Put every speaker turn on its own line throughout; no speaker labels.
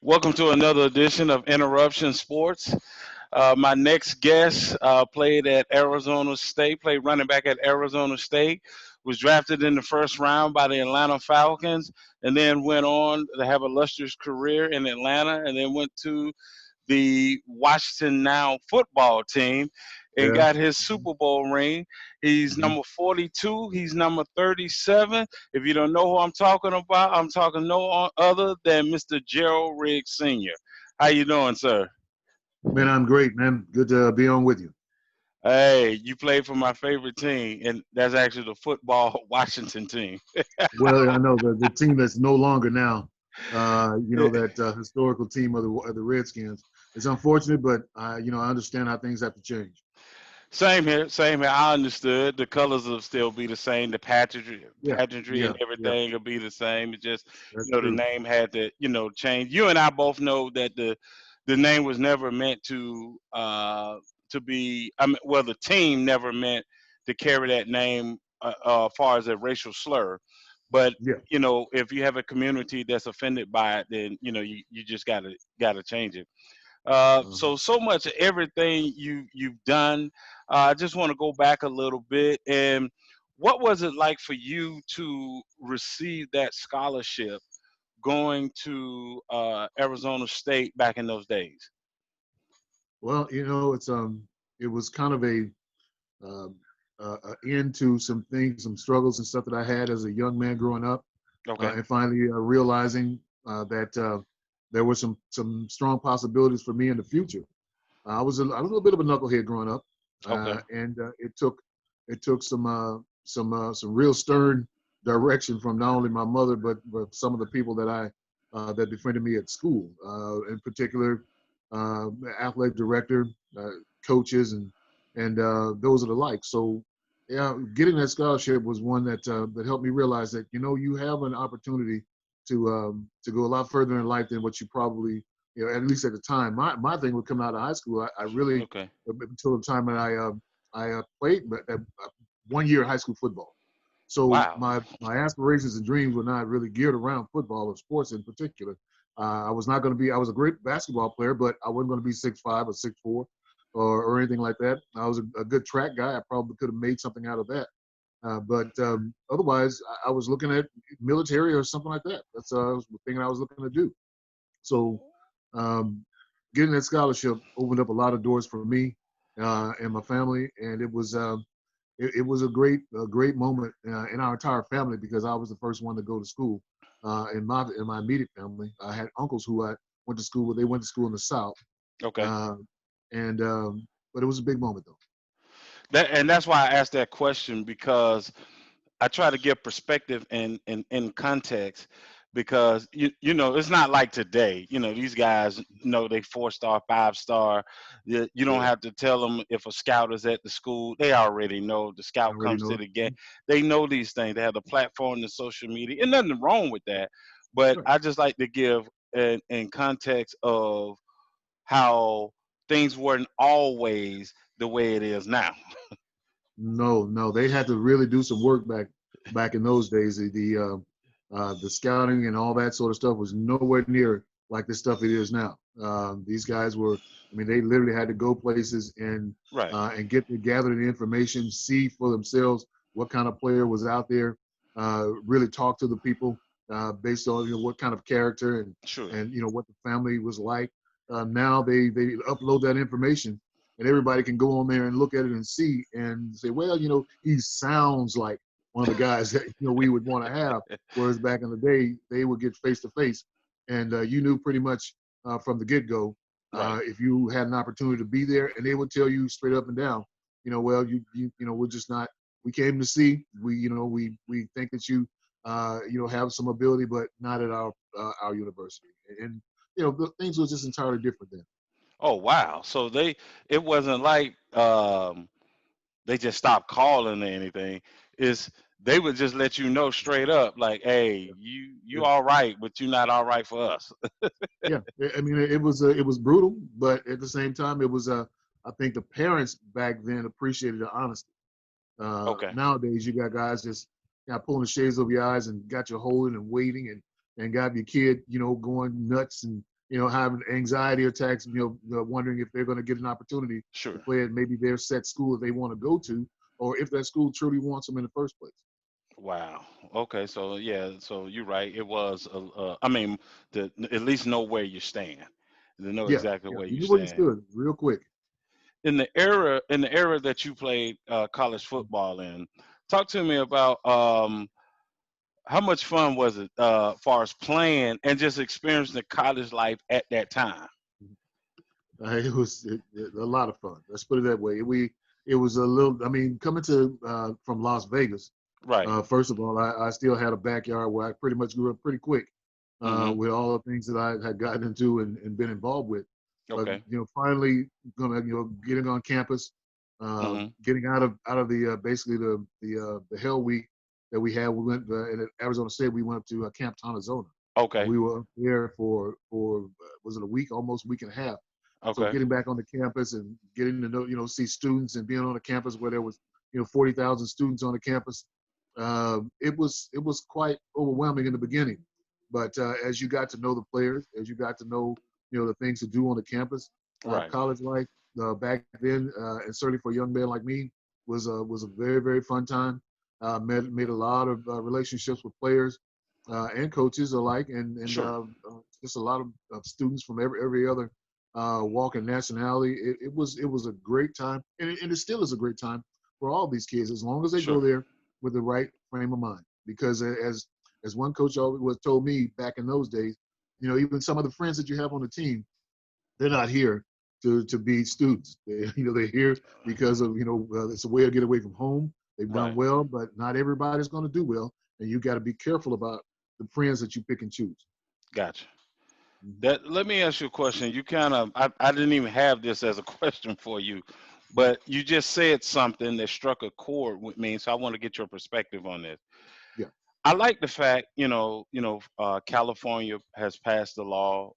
Welcome to another edition of Interruption Sports. My next guest played at Arizona State, played running back at Arizona State, was drafted in the first round by the Atlanta Falcons, and then went on to have a illustrious career in Atlanta, and then went to the Washington Now football team and
Yeah.
got his Super Bowl ring. He's
hmm
number 42. He's number 37. If you don't know who I'm talking about, I'm talking no other than Mr. Gerald Riggs Sr. How you doing, sir?
Man, I'm great, man. Good to be on with you.
Hey, you played for my favorite team, and that's actually the football Washington team.
Well, I know the team that's no longer now, that historical team of the Redskins. It's unfortunate, but I understand how things have to change.
Same here, same here. I understood the colors will still be the same, the
Yeah,
pageantry
yeah,
and
yeah.
everything will be the same. It just,
That's
the
true.
name had to, change. You and I both know that the name was never meant to be. I mean, well, the team never meant to carry that name as far as a racial slur. But
Yeah.
if you have a community that's offended by it, then you just gotta change it.
Uh-huh.
So much of everything you've done. I just want to go back a little bit. And what was it like for you to receive that scholarship going to Arizona State back in those days?
Well, it was kind of um, a end to some things, some struggles and stuff that I had as a young man growing up,
Okay.
and finally realizing that there were some strong possibilities for me in the future. I was a little bit of a knucklehead growing up,
Okay.
and it took some real stern direction from not only my mother but some of the people that befriended me at school, in particular, athletic director, uh, coaches, and those are the like. So, yeah, getting that scholarship was one that helped me realize that you have an opportunity to go a lot further in life than what you probably, at least at the time. My thing would come out of high school. I really,
Okay.
until the time that I played, but 1 year high school football. So
Wow.
my aspirations and dreams were not really geared around football or sports in particular. I was not going to be. I was a great basketball player, but I wasn't going to be 6'5" or 6'4" or anything like that. I was a good track guy. I probably could have made something out of that. But otherwise, I was looking at military or something like that. That's the thing I was looking to do. So, um, getting that scholarship opened up a lot of doors for me and my family, and it was a great moment in our entire family because I was the first one to go to school in my immediate family. I had uncles who I went to school with. They went to school in the South,
Okay.
uh, and but it was a big moment though.
That's why I asked that question because I try to give perspective and context because it's not like today. These guys know they 4-star, 5-star. You don't
Yeah,
have to tell them if a scout is at the school. They already know the
I
scout
already
comes
know
to
it.
the game. They know these things. They have the platform, the social media, and nothing wrong with that. But
Right.
I just like to give in context of how things weren't always the way it is now.
No, no, they had to really do some work back in those days. The scouting and all that sort of stuff was nowhere near like the stuff it is now. These guys were, I mean, they literally had to go places
Right.
and gather the information, see for themselves what kind of player was out there, really talk to the people based on what kind of character
Sure.
and what the family was like. Now they upload that information and everybody can go on there and look at it and see and say, well, he sounds like one of the guys that we would want to have. Whereas back in the day, they would get face to face, and you knew pretty much from the get go
Right.
if you had an opportunity to be there, and they would tell you straight up and down, well, we're just not. We came to see. We think that you have some ability, but not at our university. And the things was just entirely different then.
Oh wow. So it wasn't like they just stopped calling or anything. It's they would just let you know straight up, like, hey, you
Yeah.
all right, but you're not all right for us.
Yeah, I mean, it was brutal, but at the same time, it was I think the parents back then appreciated the honesty.
Okay.
Nowadays, you got guys just pulling the shades over your eyes and got you holding and waiting and got your kid, going nuts having anxiety attacks, wondering if they're going to get an opportunity to
Sure.
play at maybe their set school that they want to go to, or if that school truly wants them in the first place.
Wow. Okay. So yeah. So you're right. It was. I mean, to at least know where you stand. To know
Yeah,
exactly
yeah.
where
You
you
knew where you
stand.
stood real quick.
In the era that you played college football in, talk to me about how much fun was it, far as playing and just experiencing the college life at that time.
It was a lot of fun. Let's put it that way. It was a little. I mean, coming to from Las Vegas.
Right.
First of all, I still had a backyard where I pretty much grew up pretty quick
Mm-hmm.
with all the things that I had gotten into and been involved with. But
Okay.
finally, gonna getting on campus,
Mm-hmm.
getting out of the basically the hell week that we had. We went in Arizona State. We went up to Camp Tonazona, and
Okay.
we were up there for was it a week, almost week and a half. So
Okay.
getting back on the campus and getting to know, see students and being on a campus where there was, 40,000 students on the campus, it was quite overwhelming in the beginning. But as you got to know the players, as you got to know, the things to do on the campus,
Right.
college life back then, and certainly for a young man like me, was a very very fun time. Made a lot of relationships with players and coaches alike, and
Sure.
just a lot of students from every other walk and nationality. It was a great time, and it still is a great time for all these kids as long as they go
Sure.
there with the right frame of mind. Because as one coach always was told me back in those days, even some of the friends that you have on the team, they're not here to be students. They're here because of it's a way to get away from home. They've done
Right.
well, but not everybody's going to do well, and you got to be careful about the friends that you pick and choose.
Gotcha.
Mhm.
That let me ask you a question. You kind of I didn't even have this as a question for you, but you just said something that struck a chord with me, so I want to get your perspective on this.
Yeah.
I like the fact, California has passed a law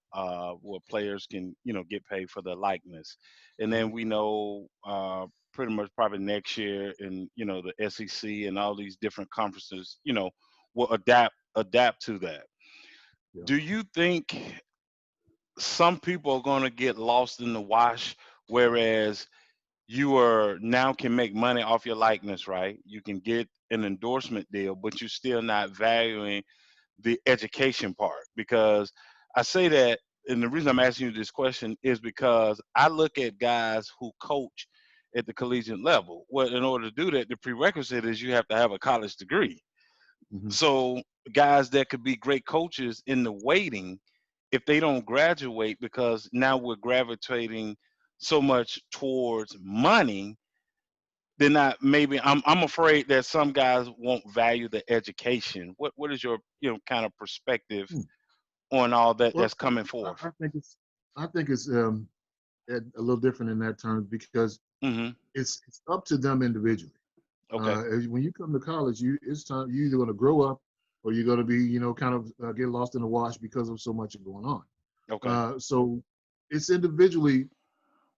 where players can, get paid for their likeness, and then
Mhm.
we know pretty much probably next year, and the SEC and all these different conferences, will adapt to that.
Yeah.
Do you think some people are going to get lost in the wash, whereas you are now can make money off your likeness, right? You can get an endorsement deal, but you're still not valuing the education part. Because I say that, and the reason I'm asking you this question is because I look at guys who coach at the collegiate level. Well, in order to do that, the prerequisite is you have to have a college degree.
Hmm.
So guys that could be great coaches in the waiting, if they don't graduate, because now we're gravitating so much towards money, they're not. Maybe I'm afraid that some guys won't value the education. What is your kind of perspective on all that
Well,
that's coming
I,
forth?
I think it's I think it's a little different in that terms because
Hmm.
it's up to them individually.
Okay.
When you come to college, it's time you're either going to grow up or you're going to be, kind of get lost in the wash because of so much going on.
Okay.
So it's individually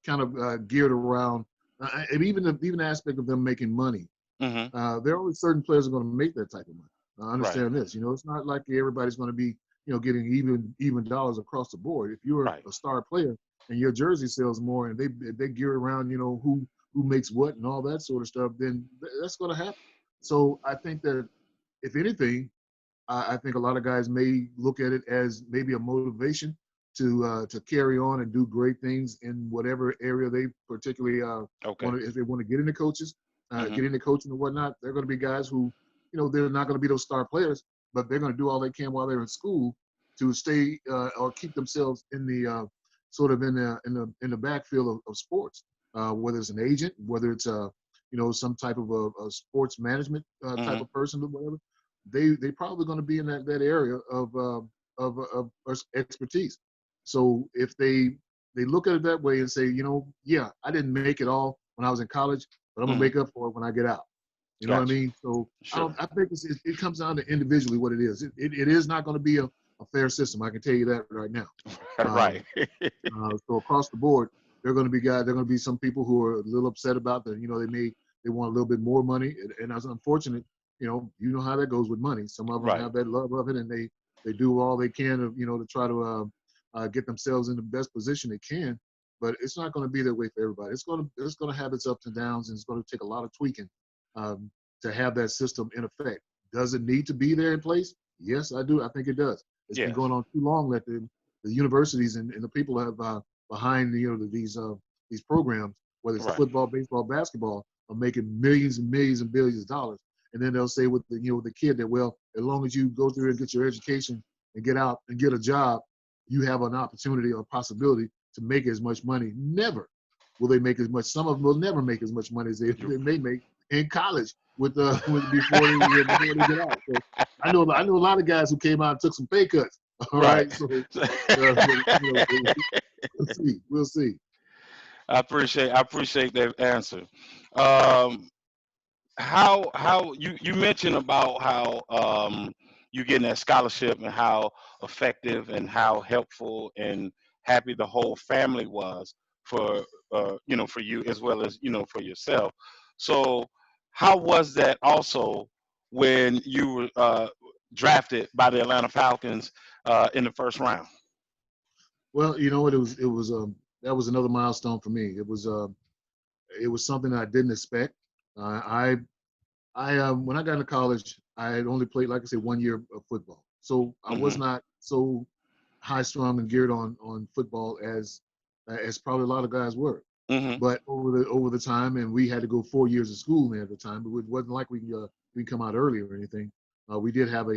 kind of geared around, and even the aspect of them making money.
Hmm.
There are only certain players who are going to make that type of money. I
Right.
understand this. It's not like everybody's going to be, getting even dollars across the board. If you're
Right.
a star player and your jersey sells more, and they gear around, who makes what and all that sort of stuff, then that's going to happen. So I think that if anything, I think a lot of guys may look at it as maybe a motivation to carry on and do great things in whatever area they particularly
Okay.
want to. If they want to get into coaches,
Hmm.
get into coaching and whatnot, they're going to be guys who, they're not going to be those star players, but they're going to do all they can while they're in school to stay or keep themselves in the sort of in the backfield of sports, whether it's an agent, whether it's some type of a sports management type
Hmm.
of person or whatever. They probably going to be in that area of expertise. So if they look at it that way and say, yeah, I didn't make it all when I was in college, but I'm gonna
Hmm.
make up for it when I get out. You know what I
Gotcha.
mean? So I
Sure.
don't. I think it comes down to individually what it is. It is not going to be a fair system. I can tell you that right now. Um,
Right.
so across the board, there are going to be guys. There are going to be some people who are a little upset about that. They want a little bit more money, and that's unfortunate. You know how that goes with money. Some of them
Right.
have that love of it, and they do all they can to to try to get themselves in the best position they can. But it's not going to be that way for everybody. It's going to have its ups and downs, and it's going to take a lot of tweaking um, to have that system in effect. Does it need to be there in place? Yes, I do. I think it does. It's been
Yes.
going on too long that the universities and the people have behind these programs, whether it's
Right.
football, baseball, basketball, are making millions and millions and billions of dollars. And then they'll say with the kid that, well, as long as you go through and get your education and get out and get a job, you have an opportunity or possibility to make as much money. Never will they make as much. Some of them will never make as much money as they may make in college with before they get out. So I know a lot of guys who came out and took some pay cuts. All
Right.
right, so we'll see. We'll see.
I appreciate that answer. Um, how you mentioned about how you getting that scholarship and how effective and how helpful and happy the whole family was for for you as well as for yourself. So how was that also when you were drafted by the Atlanta Falcons in the first round?
Well, you know what? It was that was another milestone for me. It was something that I didn't expect. I when I got into college, I had only played, like I said, 1 year of football, so I was
Hmm.
not so high strung and geared on football as probably a lot of guys were.
Hmm.
But over the time, and we had to go 4 years of school there at the time. It wasn't like we come out early or anything. We did have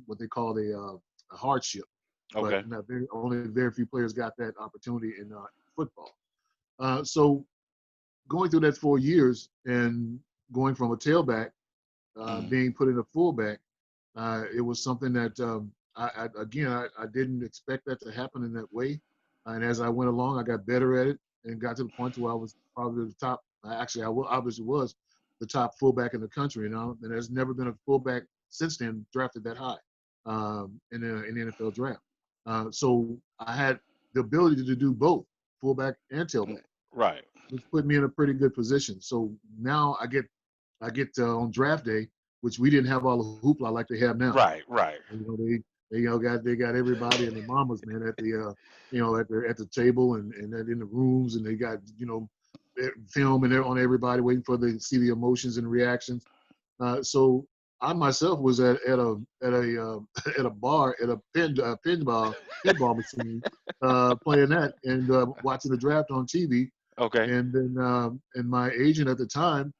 what they called a hardship, but
Okay.
only very few players got that opportunity in football. So going through that 4 years and going from a tailback
Hmm.
being put in a fullback, it was something that I didn't expect that to happen in that way. And as I went along, I got better at it and got to the point where I was probably the top. Actually, obviously was the top fullback in the country. And there's never been a fullback since then drafted that high in the NFL draft. So I had the ability to do both fullback and tailback,
Right.
which put me in a pretty good position. So now I get on draft day, which we didn't have all the hoopla like they have now.
Right. Right.
They got everybody and their mamas, man, at the table and in the rooms, and they got film and they're on everybody waiting for to see the emotions and reactions. So I myself was at a bar at a pinball machine, playing that and watching the draft on TV.
Okay.
And then and my agent at the time,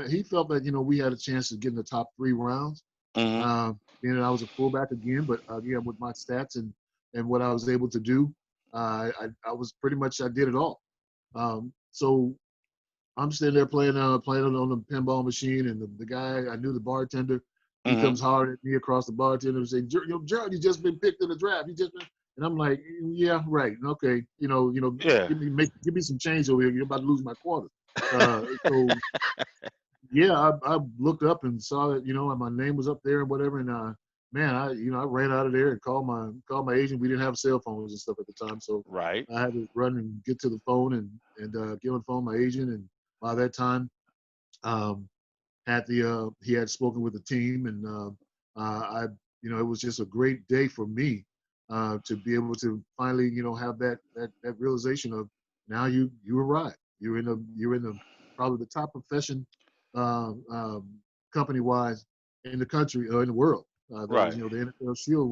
he felt that we had a chance to get in the top 3 rounds.
Hmm.
Being that I was a fullback again, but again with my stats and what I was able to do, I was pretty much I did it all. So I'm sitting there playing on the pinball machine, and the guy I knew, the bartender, he
Hmm.
comes hard at me across the bartender and say, Gerald, you just been picked in the draft. You just been, and I'm like, yeah, right, okay,
Yeah.
give me some change over here. You're about to lose my quarter. So yeah, I looked up and saw that my name was up there and whatever, and man, I ran out of there and called my agent. We didn't have cell phones and stuff at the time, so
Right.
I had to run and get to the phone and get on the phone with my agent. And by that time, um, he had spoken with the team, and I it was just a great day for me to be able to finally have that realization of now you arrived. You're in the probably the top profession company wise in the country or in the world. There was
Right.
the NFL Shield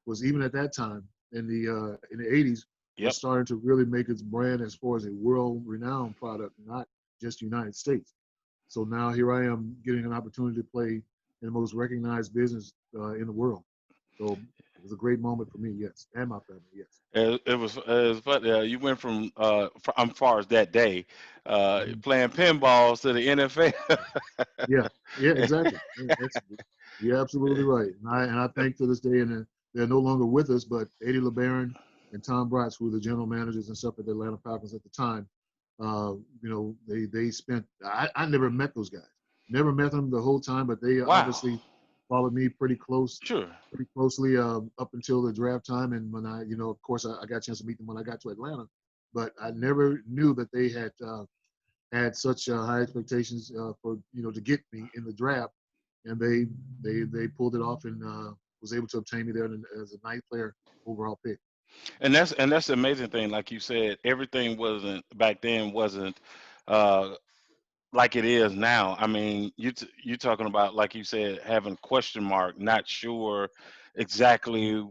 was even at that time in the 80s was
Yep.
starting to really make its brand as far as a world renowned product, not just United States. So now here I am getting an opportunity to play in the most recognized business in the world. So it was a great moment for me, yes, and my family, yes.
It was fun. You went from far as that day,
Mhm.
playing pinballs to the NFL.
Yeah, yeah, exactly. Yeah, you're absolutely right. And I think to this day, and they're no longer with us, but Eddie LeBaron and Tom Bratz, who were the general managers and stuff at the Atlanta Falcons at the time, they spent. I never met those guys, never met them the whole time, but they
Wow.
obviously followed me
Sure.
pretty closely up until the draft time. And when of course, I got a chance to meet them when I got to Atlanta, but I never knew that they had such high expectations for to get me in the draft, and they pulled it off and was able to obtain me there as a ninth player overall pick.
And that's the amazing thing. Like you said, everything wasn't back then wasn't uh, like it is now. I mean, you talking about, like you said, having question mark, not sure exactly,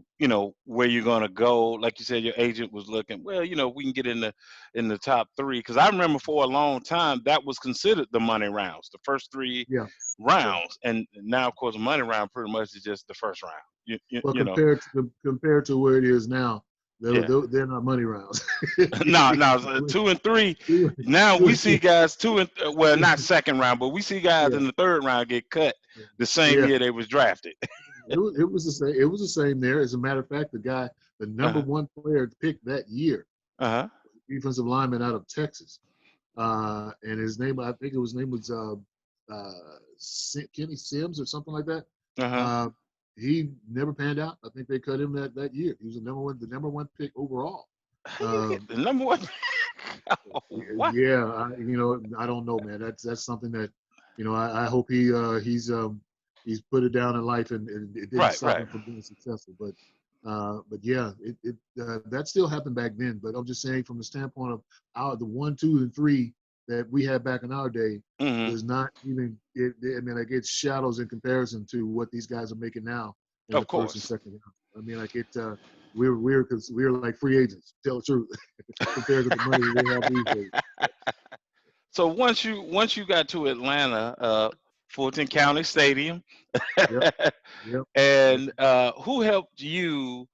where you're gonna go. Like you said, your agent was looking. Well, we can get in the top three, because I remember for a long time that was considered the money rounds, the first three
Yeah, yeah.
rounds, and now of course the money round pretty much is just the first round. You, you,
Well,
you know,
compared to where it is now,
yeah.
they're not money rounds.
No, no, so two and three.
Two-
Now we
two-
see guys two and well, not second round, but we see guys
yeah,
in the third round get cut the same
yeah.
year they was drafted.
It was the same. It was the same there. As a matter of fact, the number
Uh-huh.
one player picked that year,
Uh-huh.
defensive lineman out of Texas, and his name, I think his name was Kenny Sims or something like that.
Uh-huh.
Uh, he never panned out. I think they cut him that year. He was the number one pick overall.
How you
Um,
get the number one? What?
yeah, I don't know, man. That's something that, I hope he's put it down in life, and it didn't
Right,
stop
right.
him from being successful. But yeah, that still happened back then. But I'm just saying, from the standpoint of the 1, 2, and 3 that we had back in our day,
Hmm.
does not even. I mean, like, it shadows in comparison to what these guys are making now in the
Of
first and
course.
second round. I mean, like, we're like free agents. Tell the truth, compared to the money that they have these days.
So once you got to Atlanta, Fulton County Stadium,
Yep, yep, yep.
and who helped you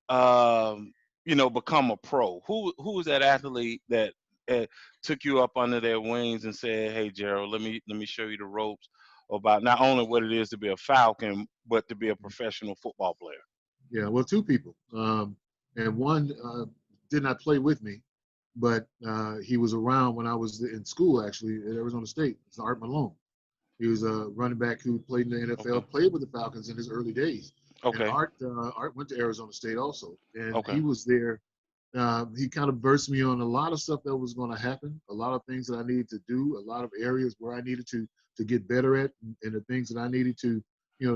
become a pro? Who was that athlete that uh, took you up under their wings and said, "Hey, Gerald, let me show you the ropes about not only what it is to be a Falcon, but to be a professional football player."
Yeah, well, two people, and one did not play with me, but he was around when I was in school, actually, at Arizona State. It's Art Malone. He was a running back who played in the
Okay.
NFL, played with the Falcons in his early days. And
Okay.
Art went to Arizona State also, and
Okay.
he was there. He kind of versed me on a lot of stuff that was going to happen, a lot of things that I needed to do, a lot of areas where I needed to get better at, and the things that I needed to,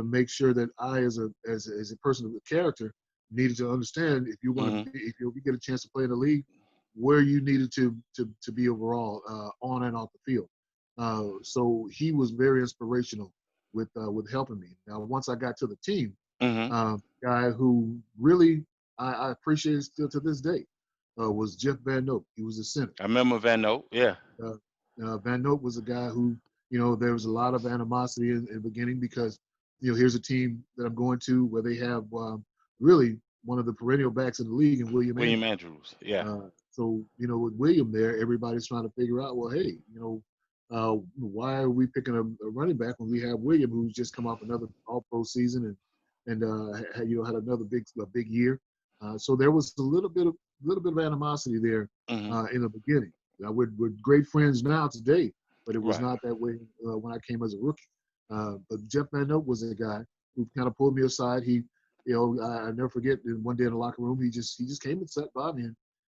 make sure that I, as a person of character, needed to understand, if you want to
Hmm.
be, if you get a chance to play in the league, where you needed to be overall, on and off the field. So he was very inspirational with helping me. Now, once I got to the team,
Hmm.
guy who really I appreciate still to this day, was Jeff Van Note. He was the center.
I remember Van Note. Yeah.
Uh, Van Note was a guy who, there was a lot of animosity in the beginning, because, here's a team that I'm going to where they have, really one of the perennial backs in the league, in William
William
Andrews.
Andrews. Yeah.
So, with William there, everybody's trying to figure out, well, hey, why are we picking a running back when we have William, who's just come off another All-Pro season, and had another big year. So there was a little bit of animosity there,
Hmm.
in the beginning. We're great friends now today, but it was
Right.
not that way when I came as a rookie. But Jeff Van Note was a guy who kind of pulled me aside. I never forget, one day in the locker room, he just came and sat by me,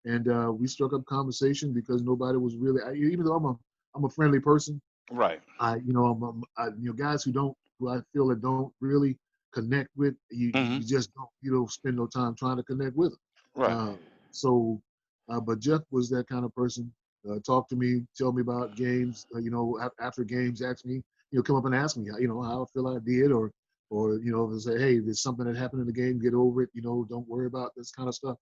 and we struck up conversation, because nobody was really, even though I'm a friendly person.
Right.
Guys who I feel that don't really connect with,
Hmm.
you just don't, spend no time trying to connect with them.
Right.
Uh, so, but Jeff was that kind of person. Talk to me, tell me about games. After games, ask me, come up and ask me, how I feel I did, or say, hey, there's something that happened in the game, get over it. Don't worry about this kind of stuff.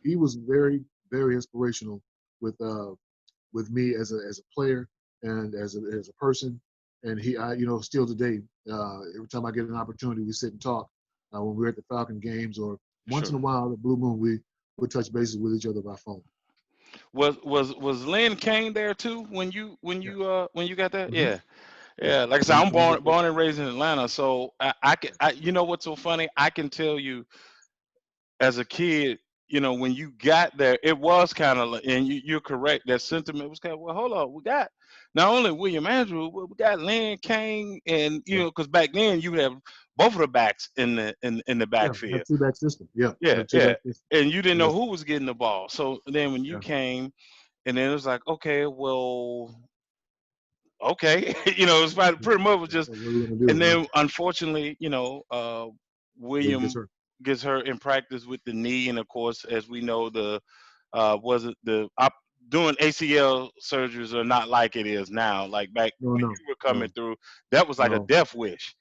He was very, very inspirational with me as a player, and as a person. And still today, every time I get an opportunity, we sit and talk, when we're at the Falcon games, or once in
Sure.
a while at Blue Moon, we touch bases with each other by phone.
Was Lynn Kane there too
Yeah.
when you got there?
Hmm.
Yeah.
Yeah.
Yeah. Like I said,
Lynn
I'm
Kane was
born
there.
born and raised in Atlanta, so I can you know what's so funny? I can tell you as a kid, when you got there, it was kind of like, and you're correct. That sentiment was kind of, well, hold on, we got not only William Andrew, but we got Lynn Kane, and
Yeah.
because back then you have both of the backs in the
Yeah. We
backfield.
have two back system. Yeah. We
Yeah,
have two
yeah,
back system.
and you didn't know
Yes.
who was getting the ball. So then when you
Yeah.
came, and then it was like, okay, well, okay, it's
Yeah.
pretty much was just,
What are we gonna do,
and
huh?
then unfortunately,
William gets
William
hurt.
gets hurt in practice with the knee, and of course, as we know, the was it the doing ACL surgeries are not like it is now. Like back
No,
when
no,
you were coming
no,
through, that was like a
no.
death wish.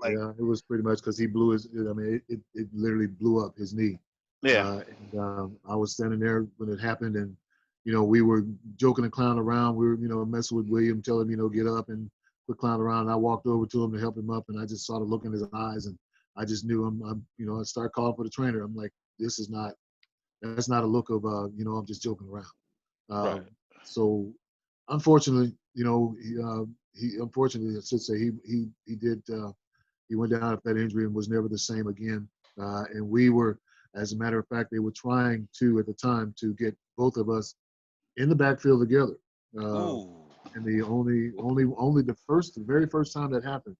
Like
Yeah, it was pretty much because he blew his. I mean, it literally blew up his knee.
yeah,
And I was standing there when it happened, and we were joking and clowning around. We were messing with William, telling him get up and quit clowning around. And I walked over to him to help him up, and I just saw the look in his eyes, and I just knew I started calling for the trainer. I'm like, this is not. That's not a look of I'm just joking around.
right.
So unfortunately, he unfortunately I should say he did. He went down with that injury and was never the same again. And we were, as a matter of fact, they were trying to at the time to get both of us in the backfield together. Uh,
Ooh,
and only the very first time that happened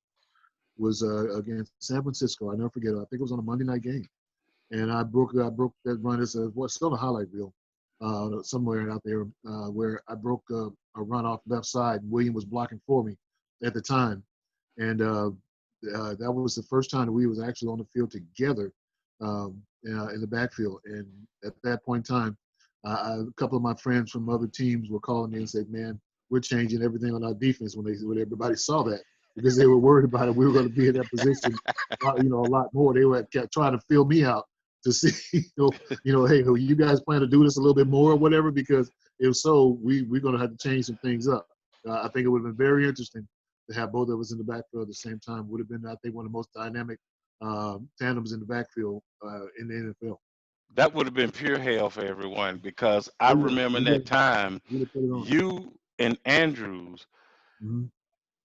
was against San Francisco. I never forget it. I think it was on a Monday night game, and I broke that run. It's still a highlight reel somewhere out there where I broke a run off left side. William was blocking for me at the time, and that was the first time that we was actually on the field together in the backfield. And at that point in time, a couple of my friends from other teams were calling me and said, "Man, we're changing everything on our defense." When everybody saw that, because they were worried about it, we were going to be in that position, a lot more. They were kept trying to fill me out to see, hey, you guys plan to do this a little bit more or whatever, because if so, we're going to have to change some things up. I think it would have been very interesting to have both of us in the backfield at the same time. Would have been, I think, one of the most dynamic tandems in the backfield in the NFL.
that would have been pure hell for everyone because I
Oh yeah,
remember in
we
that
would
time,
we'd have put it on.
you and Andrews,
Mm-hmm.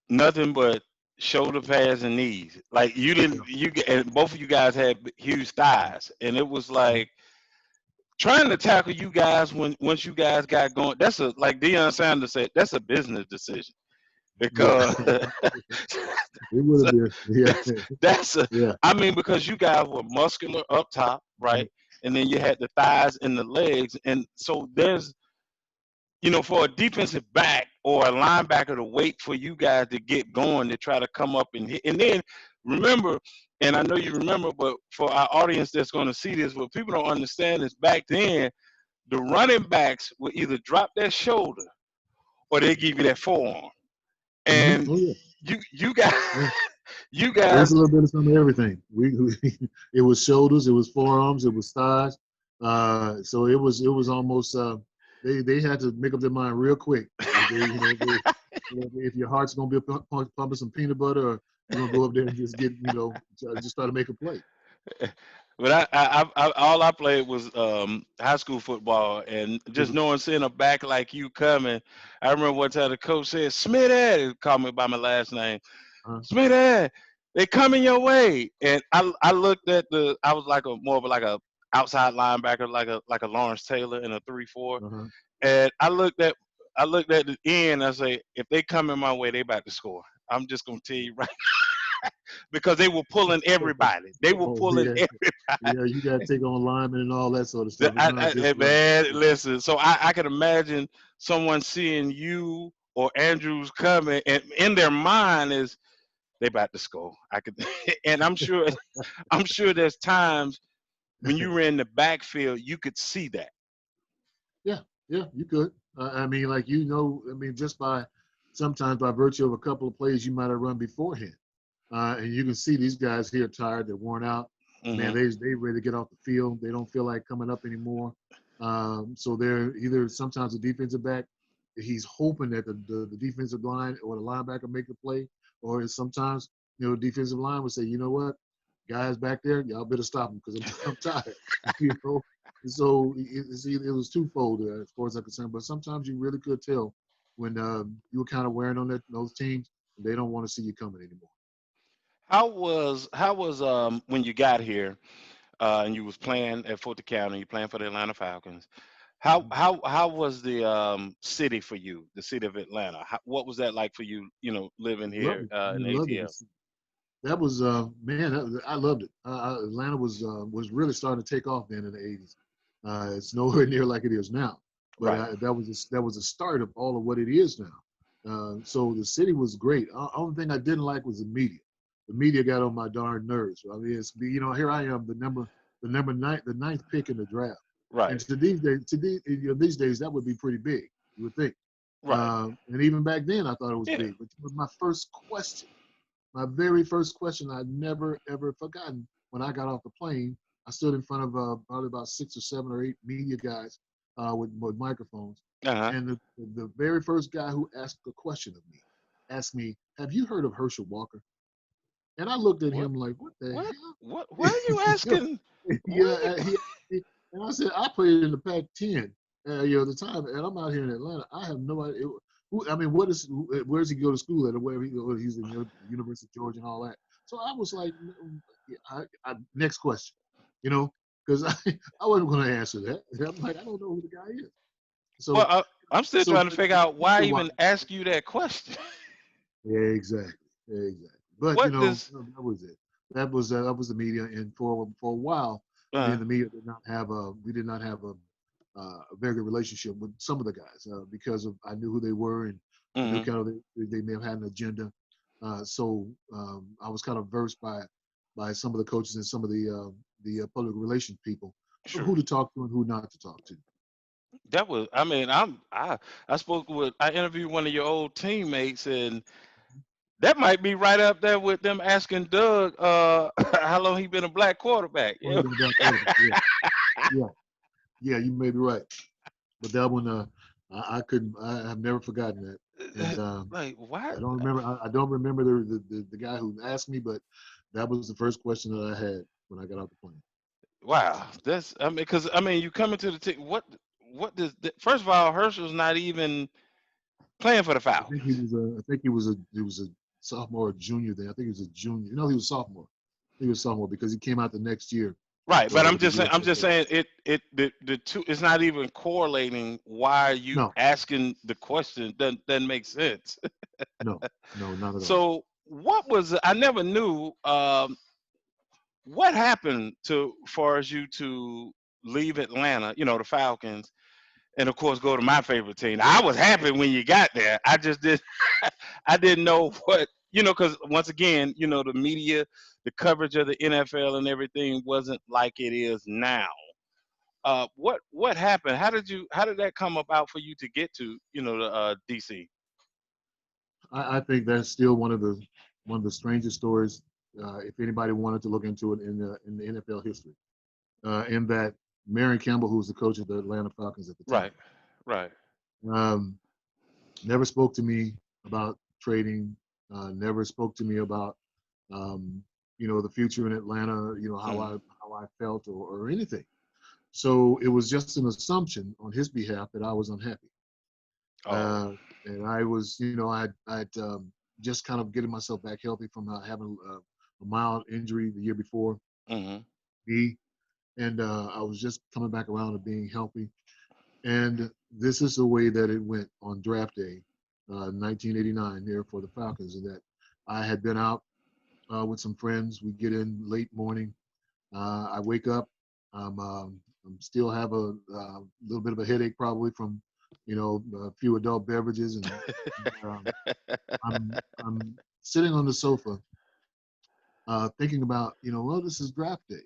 nothing but shoulder pads and knees. Like you
Yeah.
didn't, and both of you guys had huge thighs, and it was
Mm-hmm.
like trying to tackle you guys when once you guys got going. That's a like Deion Sanders said, that's a business decision
Yeah.
because
It would have been. Yeah.
that's that's a.
Yeah.
I mean, because you guys were muscular up top,
Mm-hmm.
right, and then you had the thighs and the legs, and so there's for a defensive back or a linebacker to wait for you guys to get going to try to come up and hit. And then remember, and I know you remember, but for our audience that's going to see this, what people don't understand is back then, the running backs would either drop their shoulder or they give you that forearm.
Mm-hmm.
And
Oh yeah.
you guys,
Yeah.
you
It was
guys,
a little bit of some of everything. It was shoulders, it was forearms, it was thighs. So it was almost they had to make up their mind real quick. If your heart's gonna be pumping some peanut butter, or you're gonna go up there and just just try to make a play.
but all I played was high school football, and just
Mhm.
knowing seeing a back like you coming. I remember one time the coach said, "Smitty," called me by my last name.
Uh-huh.
Smitty, they coming your way. And I looked at I was like a more of like a outside linebacker, like a Lawrence Taylor in a 3-4.
Uh-huh.
And I looked at the end. I say, if they coming my way, they about to score. I'm just gonna tell you right because they were pulling everybody. They were
Oh
pulling
yeah,
everybody.
yeah. You got to take on linemen and all that sort of stuff. It's not just running.
Man, listen. So I can imagine someone seeing you or Andrews coming, and in their mind is they about to score. I could, and I'm sure there's times when you were in the backfield, you could see that.
Yeah, yeah, you could. I mean, like I mean, just by sometimes by virtue of a couple of plays you might have run beforehand, and you can see these guys here tired, they're worn out. Man,
Hmm.
they ready to get off the field. They don't feel like coming up anymore. So they're either sometimes the defensive back, he's hoping that the defensive line or the linebacker make the play, or sometimes the defensive line would say, you know what, guys back there, y'all better stop them because I'm tired. you know. So it was twofold as far as I'm concerned. But sometimes you really could tell when you were kind of wearing on those teams, and they don't want to see you coming anymore.
How was when you got here and you was playing at Fulton County, you playing for the Atlanta Falcons?
Mhm.
How was the city for you, the city of Atlanta? What was that like for you? Living here
Lovely. I
in
mean, lovely.
ATL.
That was man. I loved it. Atlanta was really starting to take off then in the '80s. It's nowhere near like it is now, but
Right.
that was a start of all of what it is now. So the city was great. Only thing I didn't like was the media. the media got on my darn nerves. I mean, it's here I am, the ninth pick in the draft, and
Right.
to these days, these days that would be pretty big. You would think,
Right.
and even back then I thought it was
Yeah.
big. But it was my first question, my very first question. I'd never ever forgotten when I got off the plane. I stood in front of probably about 6 or 7 or 8 media guys with microphones,
Uh huh.
and the very first guy who asked a question of me asked me, "Have you heard of Herschel Walker?" And I looked at
What?
him like, "What the
What?
hell?"
What? Why are you
You
asking?
yeah,
What?
and I said, "I played in the Pac-10, at the time, and I'm out here in Atlanta. I have no idea. I mean, where does he go to school at, or where he's in the University of Georgia and all that?" So I was like, "Next question," because I wasn't going to answer that. I'm like, I don't know who the guy is.
Well,
So,
I'm still
so
trying to figure out why
after a while,
even ask you that question.
yeah, exactly, yeah, exactly. But
What does?
that was it. That was the media, and for a while, me
Uh,
and the media did not have a very good relationship with some of the guys because of I knew who they were, and I knew
mm-hmm.
kind of they may have had an agenda. So I was kind of versed by some of the coaches and some of the public relations people of
Sure.
who to talk to and who not to talk to.
That was. I mean, I spoke with. I interviewed one of your old teammates, and that might be right up there with them asking Doug, how long he been a black quarterback.
Or even about quarterback. Yeah, yeah, yeah. You may be right. But that one, I couldn't. I have never forgotten that, and
Like what?
I don't remember. I don't remember the guy who asked me, but that was the first question that I had when I got off the plane.
Wow, that's. I mean, because I mean, you come into the team. What does? First of all, Herschel's not even playing for the
I think he
Falcons.
was a. I think he was a sophomore or junior then. I think he was a junior. No, he was a sophomore. He was a sophomore because he came out the next year
Right, but
for
I'm
the
just saying.
year
I'm
after
just
that.
saying the two. It's not even correlating. Why are you
No,
asking the question? Doesn't make sense.
no, no, not at all.
So what was? I never knew. What happened to for as you to leave Atlanta? You know, the Falcons, and of course go to my favorite team. I was happy when you got there. I just did. I didn't know what because once again, the media, the coverage of the NFL and everything wasn't like it is now. What happened? How did that come about for you to get to the DC?
I think that's still one of the strangest stories. If anybody wanted to look into it in the NFL history, in that Marion Campbell, who was the coach of the Atlanta Falcons at the time,
Right, right.
um, never spoke to me about trading. Never spoke to me about um, the future in Atlanta. How I
Mm.
how I felt or anything. So it was just an assumption on his behalf that I was unhappy.
Oh.
Uh, and I was, I'd just kind of getting myself back healthy from having a mild injury the year before
Hmm.
me, and I was just coming back around to being healthy. And this is the way that it went on draft day, 1989, there for the Falcons, and that I had been out with some friends. We get in late morning. I wake up. I'm still have a little bit of a headache probably from, a few adult beverages, and I'm sitting on the sofa thinking about, well, this is draft day.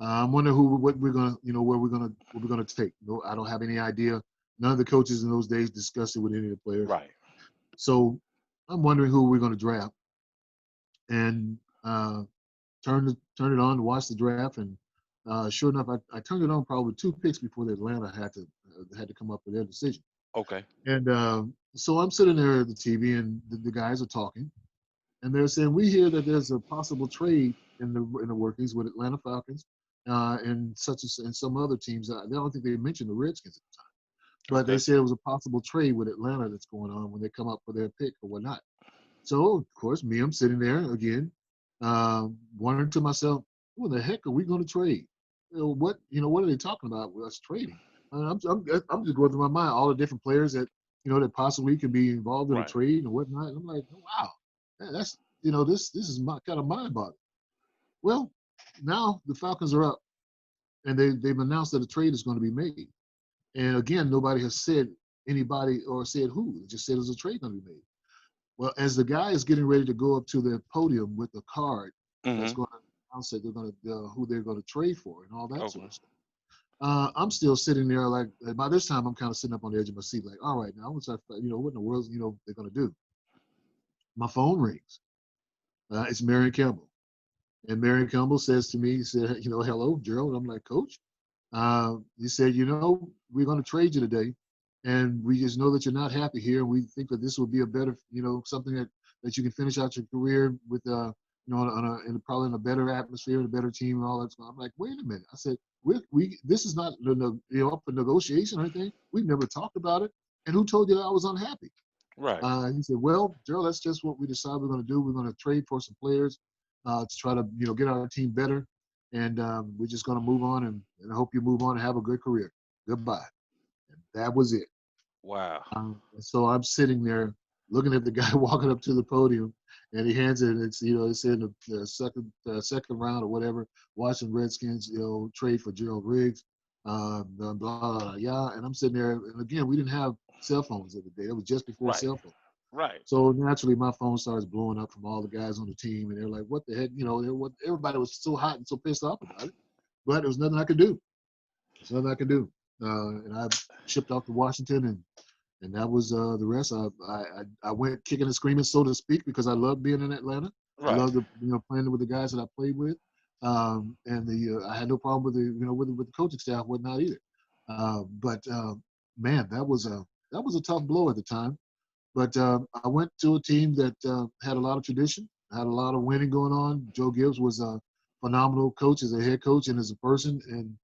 I'm wondering what we're gonna, what we're gonna take. No, I don't have any idea. None of the coaches in those days discussed it with any of the players.
Right.
So I'm wondering who we're gonna draft, and turn it on to watch the draft, and sure enough, I turned it on probably 2 picks before the Atlanta had to come up with their decision.
Okay.
And so I'm sitting there at the TV, and the guys are talking, and they're saying we hear that there's a possible trade in the workings with Atlanta Falcons, and such as and some other teams. I don't think they mentioned the Redskins at the time, but they
Okay.
said it was a possible trade with Atlanta that's going on when they come up for their pick or whatnot. So of course, me, I'm sitting there again, wondering to myself, "What the heck are we going to trade? What are they talking about with us trading?" I'm just going through my mind all the different players that possibly could be involved in a
Right.
trade and whatnot. And I'm like, wow, that's this is my kind of mind boggling. Well, now the Falcons are up, and they've announced that a trade is going to be made. And again, nobody has said anybody or said who. It just said there's a trade going to be made. Well, as the guy is getting ready to go up to the podium with the card that's
Hmm.
going to announce that they're going to who they're going to trade for and all that sort
Okay.
of stuff. I'm still sitting there like by this time I'm kind of sitting up on the edge of my seat like, all right, now what's that, what in the world they're going to do? My phone rings. It's Marion Campbell, and Marion Campbell says to me, he said, hello, Gerald. I'm like, Coach. He said, we're going to trade you today, and we just know that you're not happy here, and we think that this will be a better, something that you can finish out your career with, probably in a better atmosphere and a better team and all that stuff. I'm like, wait a minute. I said, this is not up for negotiation or anything. We've never talked about it. And who told you that I was unhappy?
Right.
He said, well, Gerald, that's just what we decided we're going to do. We're going to trade for some players to try to, get our team better. And we're just going to move on and I hope you move on and have a good career. Goodbye. And that was it.
Wow.
So I'm sitting there looking at the guy walking up to the podium, and he hands it. And it's it's in the second round or whatever. Washington Redskins trade for Gerald Riggs, blah, blah blah yeah. And I'm sitting there, and again we didn't have cell phones at the day. It was just before
Right.
cell phones.
Right.
So naturally, my phone starts blowing up from all the guys on the team, and they're like, "What the heck?" Everybody was so hot and so pissed off about it, but there was nothing I could do. There's nothing I could do, and I shipped off to Washington, and that was the rest. I went kicking and screaming, so to speak, because I loved being in Atlanta. I
Right.
loved playing with the guys that I played with, and I had no problem with the with the coaching staff, whatnot either. But man, that was a tough blow at the time. But I went to a team that had a lot of tradition, had a lot of winning going on. Joe Gibbs was a phenomenal coach as a head coach and as a person, and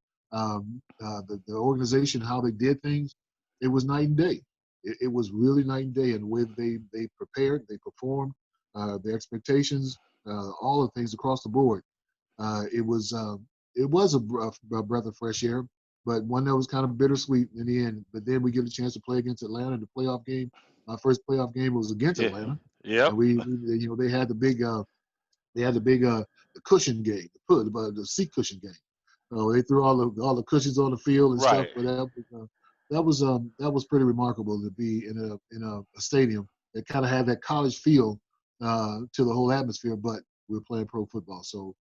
the organization, how they did things, it was night and day. It was really night and day, and the way they prepared, they performed, their expectations, all the things across the board. It was a breath of fresh air, but one that was kind of bittersweet in the end. But then we get a chance to play against Atlanta in the playoff game. My first playoff game was against
Yeah.
Atlanta,
Yep.
and we they had the cushion game, the seat cushion game. They threw all the cushions on the field and stuff,
Right.
but that was pretty remarkable to be in a stadium that kind of had that college feel to the whole atmosphere, but we were playing pro football. So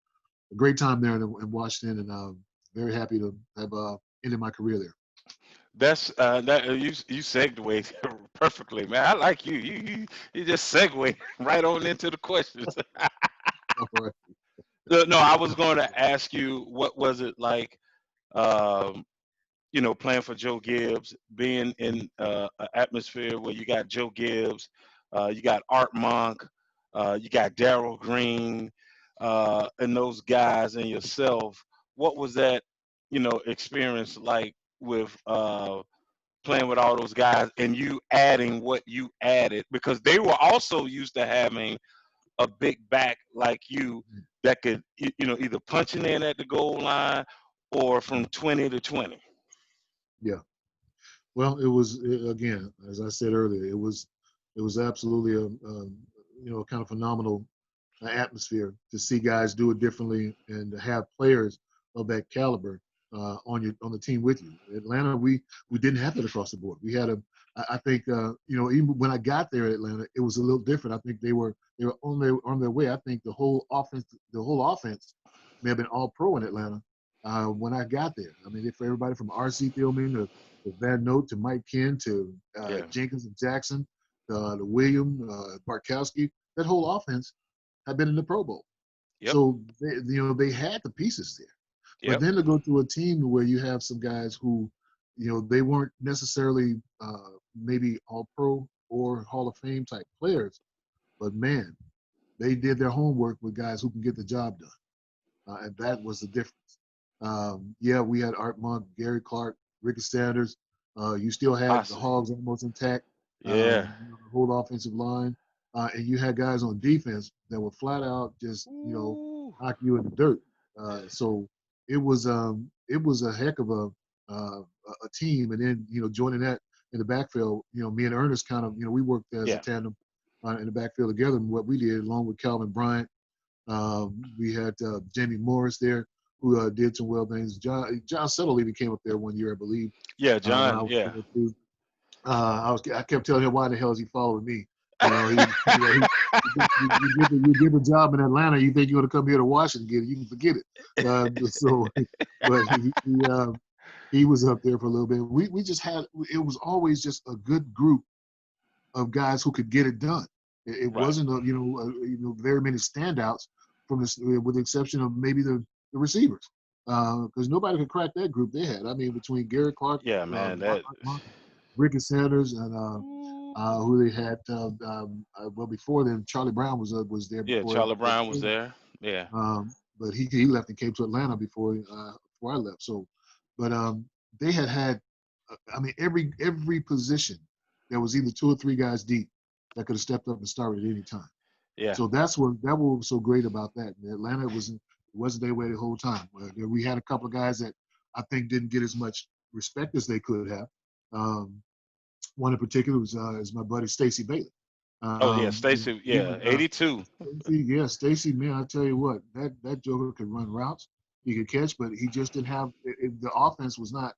a great time there in Washington, and very happy to have ended my career there.
That's that you segued perfectly, man. I like you just segue right on into the questions.
All right.
No, I was going to ask you what was it like, um, playing for Joe Gibbs, being in an atmosphere where you got Joe Gibbs, you got Art Monk, you got Daryl Green, and those guys and yourself. What was that, experience like with playing with all those guys and you adding what you added because they were also used to having a big back like you that could either punching in at the goal line or from 20 to 20.
Yeah. Well, it was again, as I said earlier, it was absolutely a kind of phenomenal atmosphere to see guys do it differently and to have players of that caliber on the team with you. Atlanta, we didn't have that across the board. We had I think even when I got there at Atlanta, it was a little different. I think they were on their way. I think the whole offense may have been all pro in Atlanta when I got there. I mean, for everybody from R.C. Thielman to Van Note to Mike Ken to
Yeah.
Jenkins and Jackson to William Barkowski, that whole offense had been in the Pro Bowl.
Yep.
So they had the pieces there. But
Yep.
then to go to a team where you have some guys who, they weren't necessarily maybe all pro or Hall of Fame type players, but man, they did their homework with guys who can get the job done. And that was the difference. Yeah, we had Art Monk, Gary Clark, Ricky Sanders. You still had the
Posse.
Hogs almost intact,
Yeah.
the whole offensive line. And you had guys on defense that were flat out just,
Ooh.
knock you in the dirt. So it was a heck of a team. And then, joining that in the backfield, me and Ernest kind of, we worked as a
Yeah.
tandem in the backfield together. And what we did, along with Calvin Bryant, we had Jamie Morris there, who did some well things. John Settle even came up there one year, I believe,
Yeah,
when
John.
I was
Yeah.
there too. I kept telling him, why the hell is he following me? You know, you get the job in Atlanta, you think you're going to come here to Washington and get it, you can forget it. So, but he was up there for a little bit. We just had, it was always just a good group of guys who could get it done. It
Right.
wasn't, very many standouts from this, with the exception of maybe the receivers, because nobody could crack that group they had. I mean, between Gary Clark,
Yeah, man. That.
Ricky Sanders, and who they had. Well, before them, Charlie Brown was there
Yeah,
before.
Charlie Brown was there. Yeah.
But he left and came to Atlanta before I left. So, but they had. I mean, every position there was either two or three guys deep that could have stepped up and started at any time.
Yeah.
So that was so great about that. Atlanta wasn't their way the whole time. We had a couple of guys that I think didn't get as much respect as they could have. Um, One in particular was is my buddy Stacy Bailey.
Oh yeah,
You know,
Stacy.
he
Yeah,
was
82.
Stacy, man, I tell you what, that Joker could run routes, he could catch, but he just didn't have the offense was not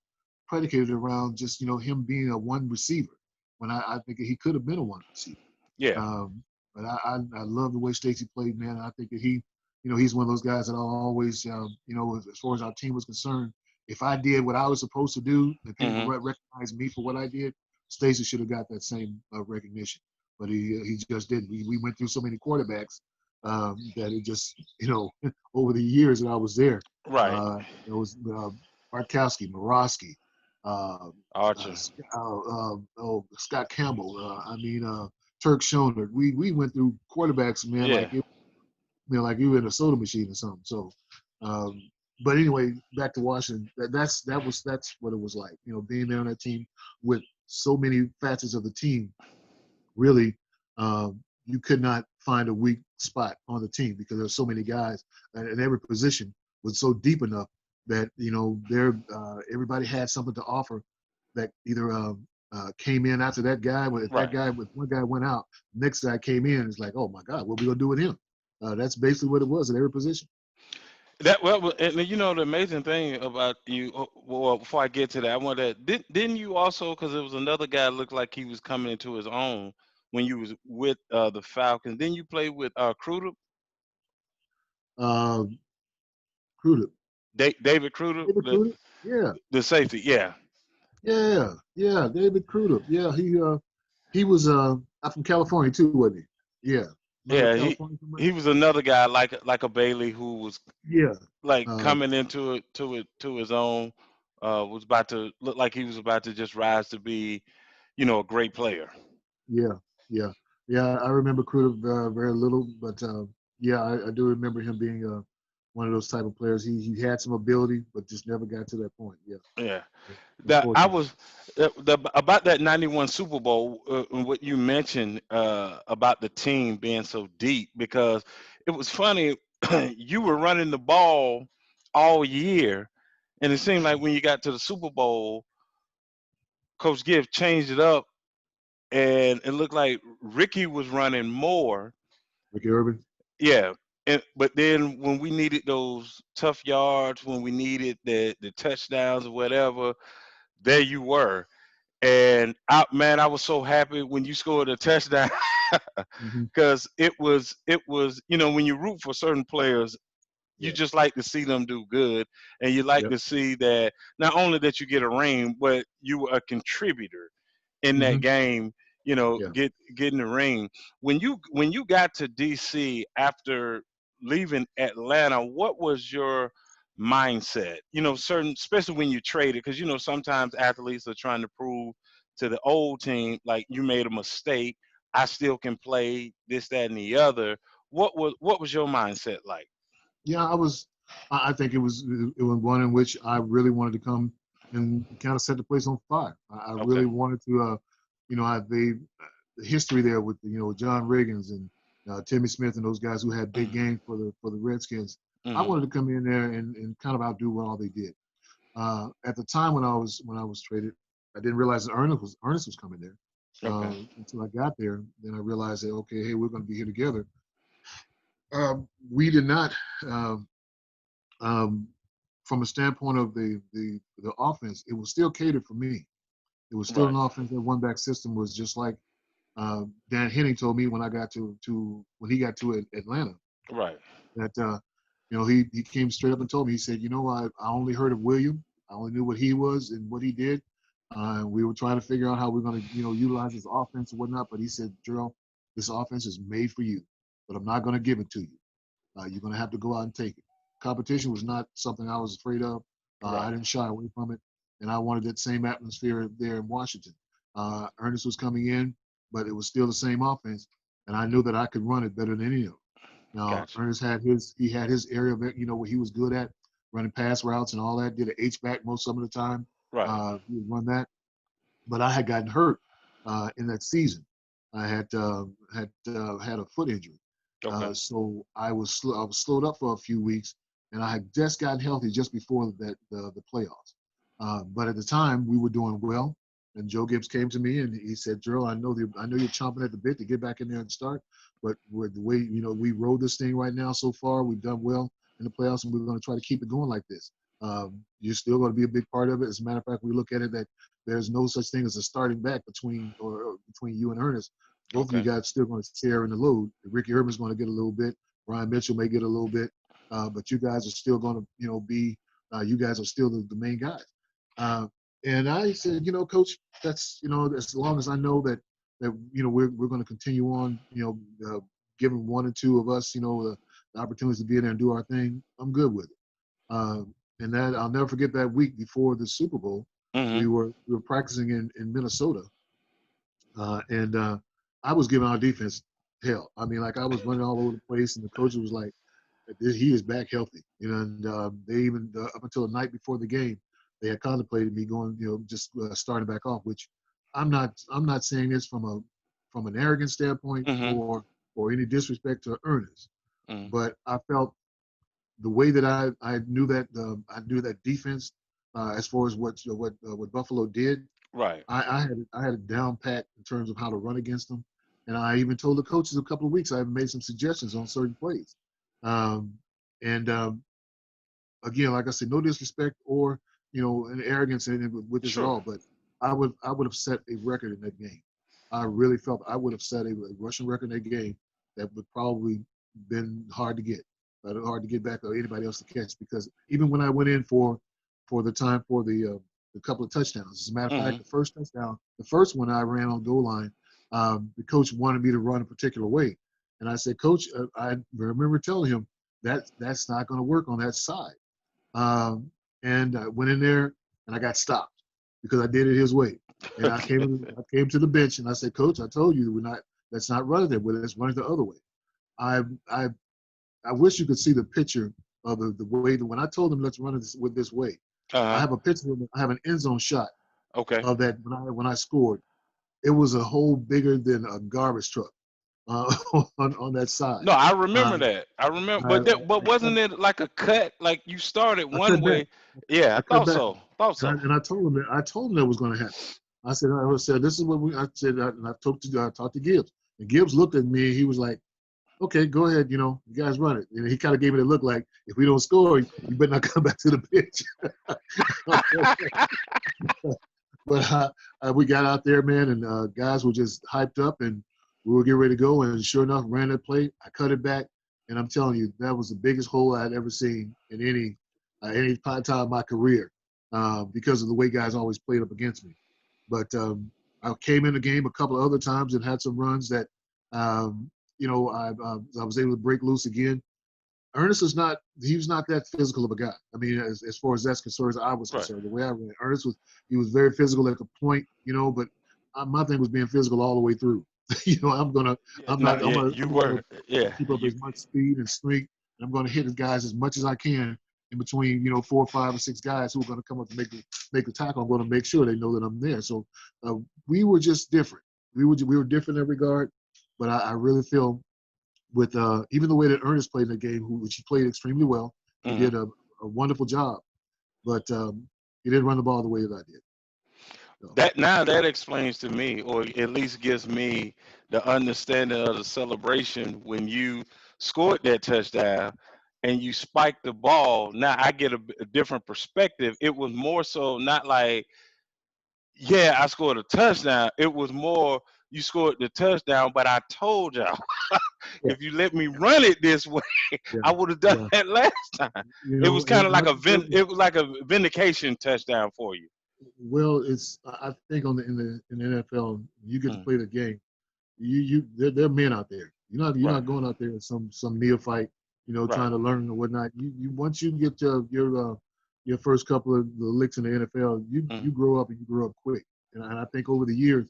predicated around just him being a one receiver. When I think he could have been a one receiver.
Yeah.
Um, but I love the way Stacy played, man. I think that he's one of those guys that I'll always, as far as our team was concerned, if I did what I was supposed to do and people
Hmm.
recognize me for what I did, Stacy should have got that same recognition. But he just didn't. We went through so many quarterbacks that it just, over the years that I was there,
Right.
it was Bartkowski, Morosky, uh,
Archer.
Scott Campbell. Turk Schoner. We went through quarterbacks, man,
Yeah.
like you were in a soda machine or something. So, um, but anyway, back to Washington. That's what it was like. Being there on that team with so many facets of the team. Really, you could not find a weak spot on the team because there's so many guys, and every position was so deep enough that everybody had something to offer that either came in after that guy. If
Right.
if one guy went out, next guy came in. It's like, oh my God, what we gonna do with him? That's basically what it was at every position.
That well, and the amazing thing about you. Well, before I get to that, I want to. Didn't you also? Because there was another guy looked like he was coming into his own when you was with the Falcons. Then you played with Crudup,
Uh, Crudup,
David Crudup,
David Crudup, yeah,
the safety. Yeah.
yeah, David Crudup, yeah, he was from California too, wasn't he? Yeah, another
Yeah.
California somebody.
He was another guy like a Bailey who was
Yeah,
like
uh,
coming into it to his own. Was about to look like he was about to just rise to be, a great player.
yeah, yeah, yeah. I remember Crudup very little, but yeah, I do remember him being one of those type of players. He had some ability, but just never got to that point. Yeah,
Yeah.
yeah,
That I
unfortunately.
was about that 91 Super Bowl and what you mentioned about the team being so deep because it was funny you were running the ball all year and it seemed like when you got to the Super Bowl Coach Gibbs changed it up and it looked like Ricky was running more.
Ricky Irvin.
Yeah. But then when we needed those tough yards, when we needed the touchdowns or whatever, there you were. And man, I was so happy when you scored a touchdown
Hmm.
because it was when you root for certain players, you
Yeah.
just like to see them do good, and you like
Yep.
to see that not only that you get a ring, but you were a contributor in that
Hmm.
game.
Yeah.
Get in the ring. When you got to DC after leaving Atlanta, what was your mindset? Certain, especially when you traded, because sometimes athletes are trying to prove to the old team like you made a mistake. I still can play this, that, and the other. What was your mindset like?
Yeah, I think it was one in which I really wanted to come and kind of set the place on fire. I
Okay.
really wanted to, the history there with John Riggins and Timmy Smith and those guys who had big
Mm-hmm.
games for the Redskins. I
Mm-hmm.
wanted to come in there and kind of outdo what all they did. At the time when I was traded, I didn't realize that Ernest was coming there
Okay.
until I got there. Then I realized that, okay, hey, we're going to be here together. We did not. Um, um, from a standpoint of the offense, it was still catered for me. It was still an
Right.
offense that one back system was just like Dan Henning told me when I got to when he got to Atlanta
Right.
that he came straight up and told me. He said, I only heard of William. I only knew what he was and what he did. We were trying to figure out how we're going to utilize his offense and whatnot. But he said, Gerald, this offense is made for you, but I'm not going to give it to you. You're going to have to go out and take it. Competition was not something I was afraid of. I
Right.
didn't shy away from it, and I wanted that same atmosphere there in Washington. Ernest was coming in, but it was still the same offense, and I knew that I could run it better than any of them. Now,
Gotcha.
Ernest had his area of it, where he was good at running pass routes and all that. Did an H back most of the time.
Right.
He would run that, but I had gotten hurt in that season. I had a foot injury,
Okay.
so I was slowed up for a few weeks, and I had just gotten healthy just before the playoffs. But at the time, we were doing well, and Joe Gibbs came to me and he said, "Gerald, I know you're chomping at the bit to get back in there and start, but with the way we rode this thing right now so far, we've done well in the playoffs, and we're going to try to keep it going like this. You're still going to be a big part of it. As a matter of fact, we look at it that there's no such thing as a starting back between you and Ernest. Both of you
Okay.
guys still going to share in the load. Ricky Urban's going to get a little bit. Brian Mitchell may get a little bit, but you guys are still going to, be. You guys are still the main guys. Uh, and I said, Coach, that's as long as I know that we're going to continue on, giving one or two of us, the opportunities to be in there and do our thing. I'm good with it. And that I'll never forget that week before the Super Bowl.
Mm-hmm.
We were practicing in Minnesota, and I was giving our defense hell. I mean, like I was running all over the place, and the coach was like, "He is back healthy," and they even up until the night before the game, they had contemplated me going, just starting back off. Which I'm not saying this from an arrogant standpoint
Mm-hmm.
or any disrespect to Ernest,
Mm-hmm.
but I felt the way that I knew that defense as far as what Buffalo did.
Right.
I had it down pat in terms of how to run against them, and I even told the coaches a couple of weeks. I even made some suggestions on certain plays, um, and again, like I said, no disrespect or an arrogance with this at
Sure.
all, but I would have set a record in that game. I really felt I would have set a rushing record in that game that would probably been hard to get back or anybody else to catch because even when I went in for the time for the couple of touchdowns, as a matter of fact,
Mm-hmm.
the first touchdown, the first one I ran on goal line, the coach wanted me to run a particular way, and I said, Coach, I remember telling him that's not going to work on that side. Um, and I went in there and I got stopped because I did it his way. And
Okay.
I came to the bench and I said, Coach, I told you let's not run it that way. Let's run it the other way. I I I wish you could see the picture of the way that when I told them let's run it this way. I
Uh-huh.
have a picture. I have an end zone shot
Okay.
of that when I scored. It was a hole bigger than a garbage truck uh, on that side.
No, I
Uh,
remember that. I remember,
I,
but
I cut
wasn't it like a cut? Like you started
I
one
cut back.
way. Yeah, I
I cut
thought
back,
so. Thought so.
and I told him that was going to happen. I said this is what we. I said, and I talked to Gibbs, and Gibbs looked at me. And he was like, "Okay, go ahead. You guys run it." And he kind of gave me the look like, "If we don't score, you better not come back to the pitch." But we got out there, man, and guys were just hyped up, and we were getting ready to go. And sure enough, ran that play. I cut it back, and I'm telling you, that was the biggest hole I'd ever seen in any time of my career because of the way guys always played up against me. But I came in the game a couple of other times and had some runs that, um, I was able to break loose again. Ernest is not. He was not that physical of a guy. I mean, as far as that's concerned, as I was
Right.
concerned, the way I ran, Ernest was. He was very physical at the point, but my thing was being physical all the way through. I'm gonna.
Yeah.
I'm
No.
not. I'm
Yeah.
gonna.
You
I'm gonna
were. Yeah.
keep up
You.
as much speed and strength, and I'm gonna hit the guys as much as I can in between. 4 or 5 or 6 guys who are gonna come up to make the tackle. I'm gonna make sure they know that I'm there. So we were just different. We were different in that regard, but I really feel with even the way that Ernest played in the game, which he played extremely well. He
Mhm.
did a wonderful job, but he didn't run the ball the way that I did. So,
That now that explains to me, or at least gives me the understanding of the celebration when you scored that touchdown and you spiked the ball. Now I get a different perspective. It was more so not like, yeah, I scored a touchdown. It was more you scored the touchdown, but I told y'all
Yeah,
if you let me run it this way,
yeah,
I would have done
yeah.
that last time.
You
It
know,
was kind
and
of like
not
a
to say,
it was like a vindication touchdown for you.
well, it's I think on the in the NFL, you get to
Mm,
play the game. They're men out there. You're
right,
not going out there as some neophyte,
right.
trying to learn or whatnot. You once you get your first couple of the licks in the NFL,
Mm,
you grow up and you grow up quick. And I think over the years,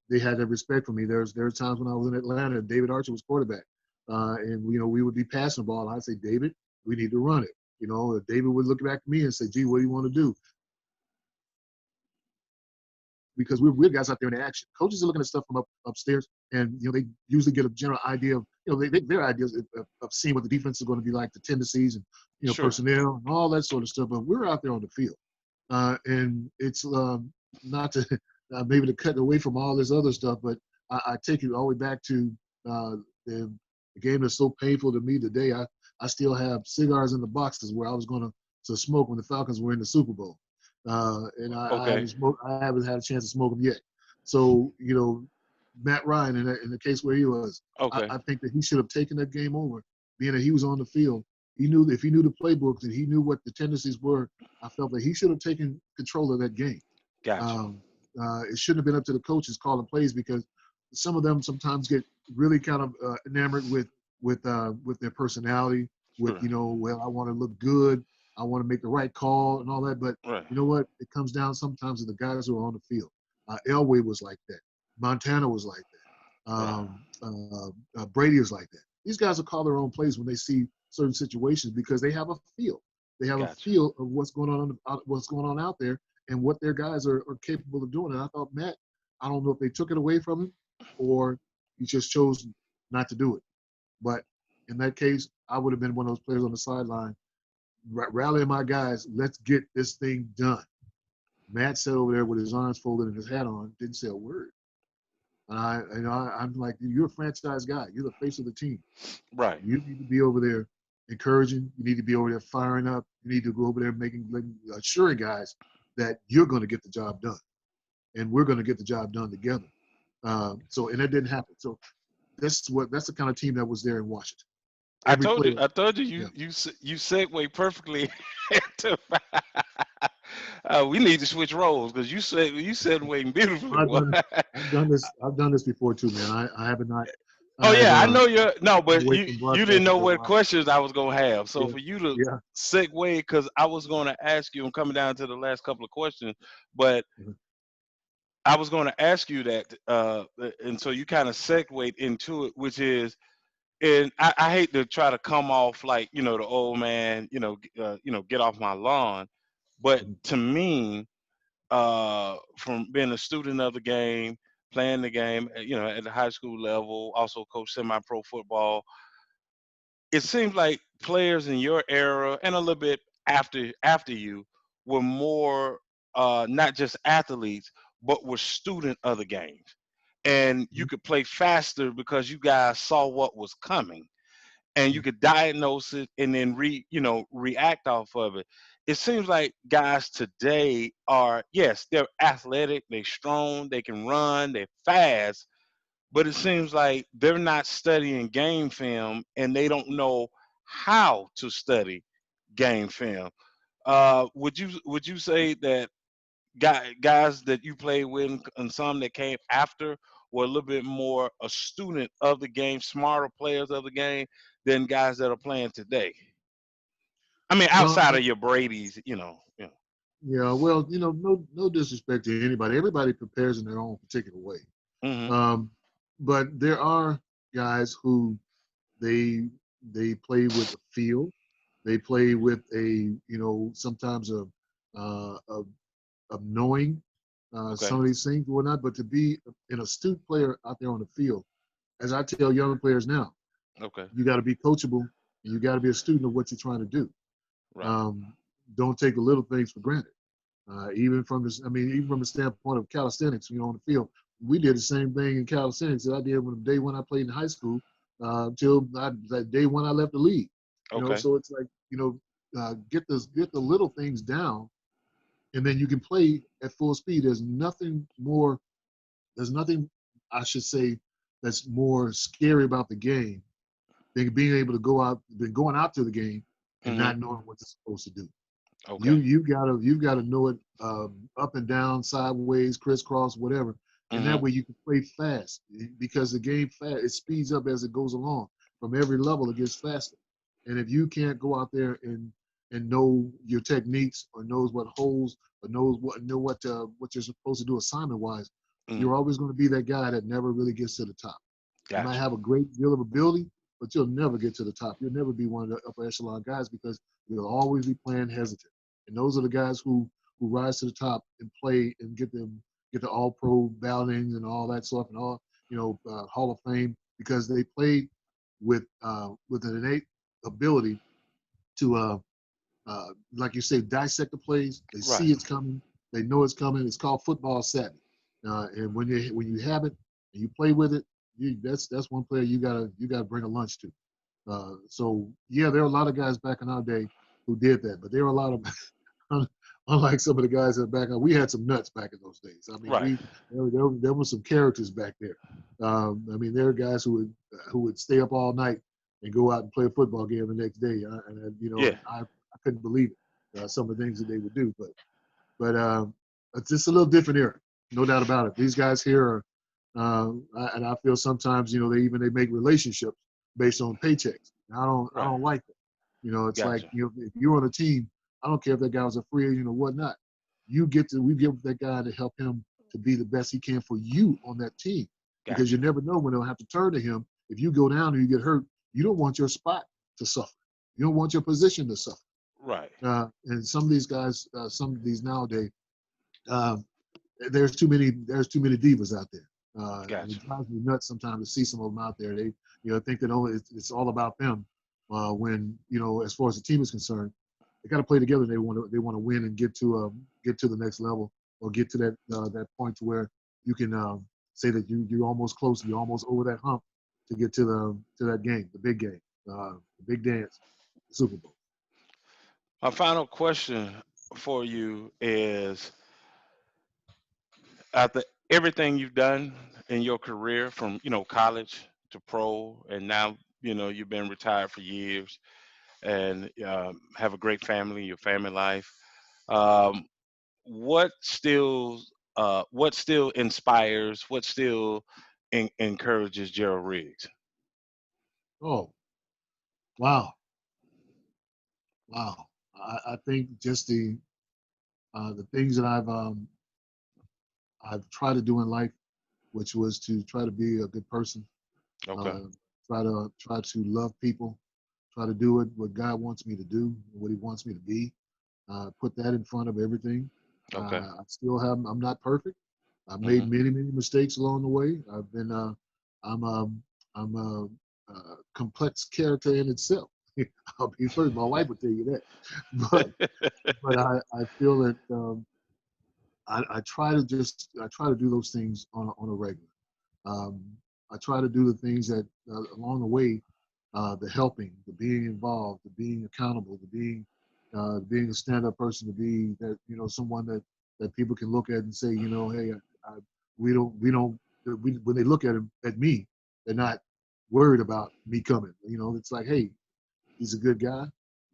they had that respect for me. There were times when I was in Atlanta, David Archer was quarterback, and we would be passing the ball. And I'd say, David, we need to run it. David would look back at me and say, Gee, what do you want to do? Because we're guys out there in action. Coaches are looking at stuff from upstairs, and they usually get a general idea of their ideas of seeing what the defense is going to be like, the tendencies, and
sure.
personnel and all that sort of stuff. But we're out there on the field, and it's not to maybe to cut away from all this other stuff, but I take it all the way back to uh, the, the game that's so painful to me today. I still have cigars in the boxes where I was going to smoke when the Falcons were in the Super Bowl, and I
Okay,
haven't smoked. I haven't had a chance to smoke them yet. So Matt Ryan in the case where he was,
okay,
I think that he should have taken that game over, being that he was on the field. He knew if he knew the playbooks and he knew what the tendencies were. I felt that he should have taken control of that game.
gotcha.
Um, it shouldn't have been up to the coaches calling plays because some of them sometimes get really kind of enamored with their personality. With
Sure,
well, I want to look good, I want to make the right call and all that. But
right,
you know what? It comes down sometimes to the guys who are on the field. Elway was like that. Montana was like that.
right,
Brady is like that. These guys will call their own plays when they see certain situations because they have a feel. They have a
gotcha.
feel of what's going on out there and what their guys are capable of doing. And I thought Matt, I don't know if they took it away from him or he just chose not to do it. But in that case, I would have been one of those players on the sideline rallying my guys. Let's get this thing done. Matt sat over there with his arms folded and his hat on, didn't say a word. And I'm like, you're a franchise guy. You're the face of the team.
Right.
You need to be over there encouraging. You need to be over there firing up. You need to go over there assuring guys that you're going to get the job done, and we're going to get the job done together. And that didn't happen. So that's the kind of team that was there in Washington. Every player,
I told you,
yeah.
you segue perfectly. to, we need to switch roles because you said waiting beautifully,
I've
boy.
done I've done this before too, man. I have not.
Oh
I've
yeah, I know you're no,
been
but
away from
you didn't
broadcasting
know
for a
what
while.
questions I was gonna have. So
Yeah,
for you to
yeah.
segue, because I was gonna ask you, I'm coming down to the last couple of questions, but
Mhm.
I was gonna ask you that, and so you kind of segued into it, which is, and I hate to try to come off like the old man, get off my lawn, but
Mhm.
to me, from being a student of the game, playing the game, at the high school level, also coach semi-pro football. It seems like players in your era and a little bit after you were more not just athletes, but were student of the game, and you
Mhm.
could play faster because you guys saw what was coming and you
Mhm.
could diagnose it and then react off of it. It seems like guys today are, yes, they're athletic, they're strong, they can run, they're fast, but it seems like they're not studying game film and they don't know how to study game film. Would you say that guys that you played with and some that came after were a little bit more a student of the game, smarter players of the game than guys that are playing today? I mean,
Well,
outside of your Brady's,
yeah. Well, no disrespect to anybody. Everybody prepares in their own particular way.
hmm
Um, but there are guys who they they play with a feel. They play with sometimes of knowing
Okay,
some of these things or whatnot. But to be an astute player out there on the field, as I tell young players now,
okay,
you got to be coachable and you got to be a student of what you're trying to do.
right,
Um, don't take the little things for granted. Even from the standpoint of calisthenics, on the field, we did the same thing in calisthenics that I did when the day when I played in high school, till that day when I left the league.
okay,
So it's like get the little things down, and then you can play at full speed. There's nothing I should say, that's more scary about the game than being able to go out, than going out to the game and
Hmm.
not knowing what they're supposed to do.
Okay.
You gotta know it, up and down, sideways, crisscross, whatever, and that
Hmm.
way you can play fast, because the game fast, it speeds up as it goes along. From every level, it gets faster. And if you can't go out there and know your techniques, or knows what holes, or know what you're supposed to do assignment wise,
Mm.
you're always going to be that guy that never really gets to the top. You might
Gotcha.
have a great deal of ability, but you'll never get to the top. You'll never be one of the upper echelon guys, because you'll always be playing hesitant. And those are the guys who rise to the top and play and get the All Pro ballotings and all that stuff, and all, Hall of Fame, because they played with an innate ability to, like you say, dissect the plays. They
Right.
see it's coming. They know it's coming. It's called football savvy. And when you have it and you play with it, that's one player you gotta bring a lunch to. So yeah, there are a lot of guys back in our day who did that, but there were a lot of unlike some of the guys that back on, we had some nuts back in those days. I mean,
Right.
there were some characters back there. I mean, there are guys who would stay up all night and go out and play a football game the next day.
Yeah.
And I couldn't believe it. Some of the things that they would do, but it's just a little different era, no doubt about it. These guys here are, and I feel sometimes, they make relationships based on paychecks. And I
Right.
don't like that. It's like,
Gotcha.
if you're on a team, I don't care if that guy was a free agent or whatnot. We give that guy to help him to be the best he can for you on that team, because
Gotcha.
you never know when they'll have to turn to him. If you go down and you get hurt, you don't want your spot to suffer. You don't want your position to suffer.
Right.
And some of these guys, some of these nowadays, um, there's too many divas out there, and it
Gotcha.
drives me nuts sometimes to see some of them out there. They think that it's all about them, when as far as the team is concerned, they got to play together. They want to win and get to the next level, or get to that point to where you can, say that you're almost close, you're almost over that hump to get to that game, the big game, the big dance, the Super Bowl.
My final question for you is, after everything you've done in your career, from college to pro, and now you've been retired for years, and have a great family, your family life. Um, what still what still inspires? What still encourages Gerald Riggs?
Oh, wow, wow! I think just the things that I've tried to do in life, which was to try to be a good person,
Okay.
uh, try to love people, try to do it what God wants me to do, what He wants me to be. Put that in front of everything.
Okay.
I'm not perfect. I've made
Hmm.
many mistakes along the way. I'm a complex character in itself. I'll be first. My wife would tell you that, but I feel that, I try to do those things on a regular. Um, I try to do the things that, along the way, the helping, the being involved, the being accountable, the being a stand-up person, to be that, someone that people can look at and say, hey, we don't when they look at me, they're not worried about me coming. It's like, hey, he's a good guy.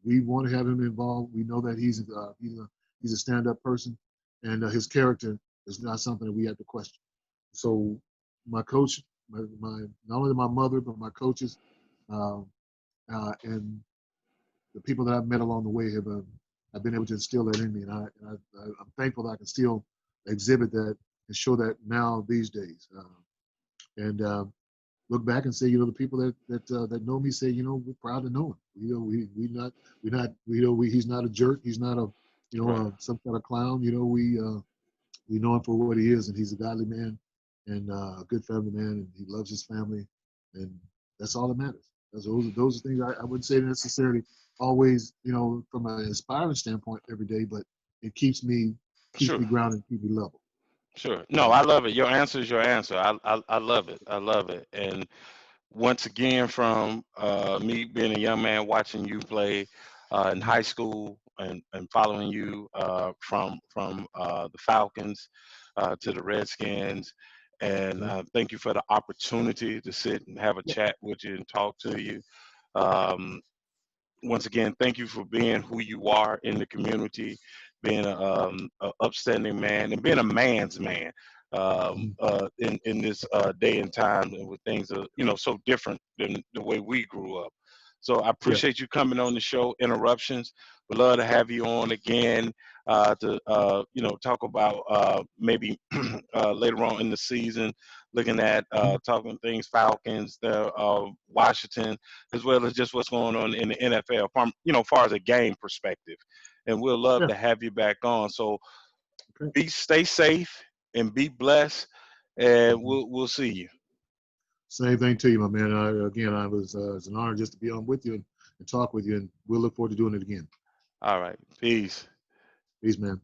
We want to have him involved. We know that he's a stand-up person, and his character is not something that we have to question. So my coach, my not only my mother, but my coaches, uh, and the people that I've met along the way have been able to instill that in me, I'm thankful that I can still exhibit that and show that now these days. And Look back and say, the people that know me say, we're proud to know him. He's not a jerk. He's not
Right.
some kind of clown. We know him for what he is, and he's a godly man and a good family man, and he loves his family, and that's all that matters. Those are things I wouldn't say necessarily always, from an inspiring standpoint every day, but it keeps
Sure.
me grounded, keep me level.
Sure. No, I love it. Your answer is your answer. I love it. I love it. And once again, from me being a young man watching you play in
Mhm.
high school, and following you from the Falcons to the Redskins, And
Okay.
thank you for the opportunity to sit and have a
Yeah.
chat with you and talk to you. Um, Once again, thank you for being who you are in the community, being a upstanding man, and being a man's man
Mhm.
in this day and time, and with things so different than the way we grew up. So I
Yeah.
appreciate you coming on the show. Interruptions. We'd love to have you on again to talk about maybe later on in the season, looking at
Mhm.
talking things Falcons, the Washington, as well as just what's going on in the NFL from far as a game perspective. And we'll love
Yeah.
to have you back on. So
Okay.
stay safe and be blessed, and
Mhm.
we'll see you.
Same thing to you, my man. Again, it's an honor just to be on with you and talk with you, and we'll look forward to doing it again.
All right, peace.
Peace, man.